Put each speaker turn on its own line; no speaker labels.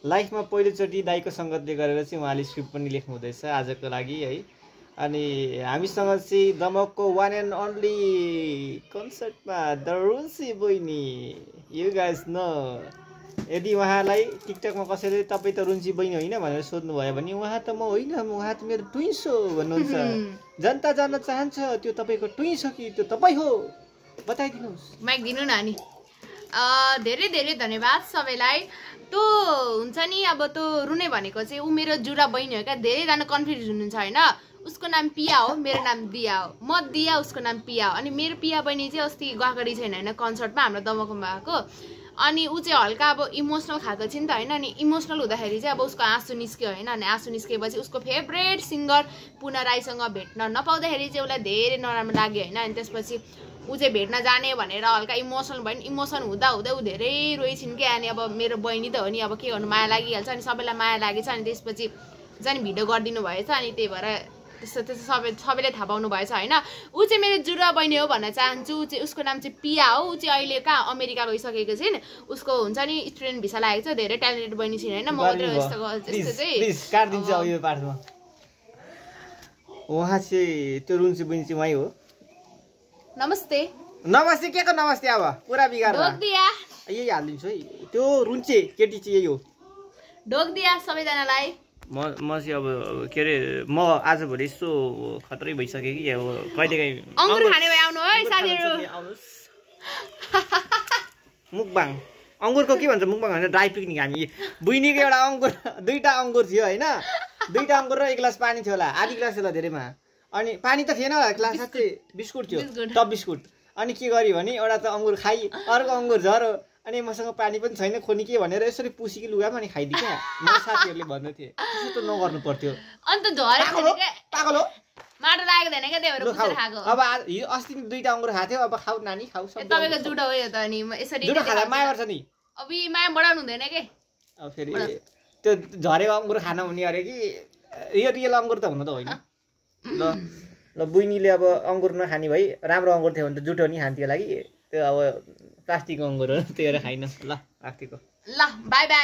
लाइफमा पहिलोचोटि दाइको सङ्गतले गरेर चाहिँ उहाँले स्क्रिप्ट पनि लेख्नु हुँदैछ आजको लागि है। अनि हामीसँग चाहिँ दमकको वान एन्ड ओन्ली कन्सर्टमा द रुन्सी बहिनी यु गाइज नो। यदि उहाँलाई टिकटकमा कसैले तपाईँ त रुन्सी बहिनी होइन भनेर सोध्नुभयो भने उहाँ त म होइन, उहाँ त मेरो ट्विन्स हो भन्नुहुन्छ। जनता जान्न चाहन्छ त्यो तपाईँको ट्विन्स हो कि त्यो तपाईँ हो, बताइदिनुहोस्।
माइक दिनु न नि। धेरै धेरै धन्यवाद सबैलाई। त्यो हुन्छ नि अब त्यो रुने भनेको चाहिँ ऊ मेरो जुरा बहिनी हो क्या। धेरैजना कन्फ्युज हुनुहुन्छ होइन। उसको नाम पिया हो, मेरो नाम दिया हो। म दिया, उसको नाम पिया हो। अनि मेरो पिया बहिनी चाहिँ अस्ति गएकोरी छैन होइन कन्सर्टमा हाम्रो दमकमा भएको। अनि ऊ चाहिँ हल्का अब इमोसनल खाएको छ नि त होइन। अनि इमोसनल हुँदाखेरि चाहिँ अब उसको आँसु निस्क्यो होइन। अनि आँसु निस्केपछि उसको फेभरेट सिङ्गर पुना राईसँग भेट्न नपाउँदाखेरि चाहिँ उसलाई धेरै नराम्रो लाग्यो होइन। अनि त्यसपछि ऊ चाहिँ भेट्न जाने भनेर हल्का इमोसनल भयो नि। इमोसन हुँदा हुँदै ऊ धेरै रोइछिन् क्या। अनि अब मेरो बहिनी त हो नि, अब के गर्नु, माया लागिहाल्छ। अनि सबैलाई माया लागेछ। अनि त्यसपछि झन् भिडियो गरिदिनु भएछ। अनि त्यही भएर त्यस्तो सबैले थाहा पाउनु भएछ होइन। ऊ चाहिँ मेरो जुडुवा बहिनी हो भन्न चाहन्छु। ऊ चाहिँ उसको नाम चाहिँ पिया हो। ऊ चाहिँ अहिले कहाँ अमेरिका गइसकेको छिन्। उसको हुन्छ नि स्टुडेन्ट भिसा लागेको छ। धेरै ट्यालेन्टेड बहिनी छिन् होइन। म
उहाँ चाहिँ त्यो रुन्सी बहिनी चाहिँ उहाँ हो।
नमस्ते
नमस्ते के को नमस्ते अब पुरा बिगार यही हालिदिन्छु है। त्यो रुन्चे केटी चाहिँ यही हो।
ढोक दिया सबैजनालाई।
म चाहिँ अब के अरे म आजभोलि यस्तो खतरै भइसक्यो कि अब कहिलेकाहीँ
अङ्गुर खाने भए आउनु है साथीहरू।
मुकबाङ अङ्गुरको के भन्छ मुकबाङ होइन ड्राई पिकनिक। हामी बुइनीको एउटा अङ्गुर दुईवटा अङ्गुर थियो होइन। दुईवटा अङ्गुर र एक ग्लास पानी थियो होला, आधी ग्लास होला धेरैमा। अनि पानी त थिएन होला, ग्लास साँच्चै बिस्कुट थियो, टप बिस्कुट। अनि के गर्यो भने एउटा त अङ्गुर खाइ, अर्को अङ्गुर झरो। अनि मसँग पानी पनि छैन खोनी के भनेर यसरी पुसीकी लुगामा अनि खाइदिएँ क्या। मेरो साथीहरूले भन्दै थिए त्यस्तो नगर्नु पर्थ्यो।
अन्त झरेको
पागल हो,
माटो लागेको थिएन क्या, त्यही भएर पुसेर खाएको।
अब अस्ति दुईटा अङ्गुर खाएको थियो, अब खाऊ नानी खाऊ।
तपाईँको जुडो हो यो त। अनि यसरी
जुडो खाँदा माया गर्छ नि।
अब यी माया बढाउनु हुँदैन के।
अब फेरि त्यो झरेको अङ्गुर खान हुने अरे कि यो रियल अङ्गुर त हुन त होइन। ल बुइनीले अब अङ्गुर नखाने भई राम्रो अङ्गुर थियो भने त जुठो नि खान्थ्यो होला कि। त्यो अब प्लास्टिकको अङ्गुर हो त्यही भएर खाइन। ल राखेको।
ल बाई बाई।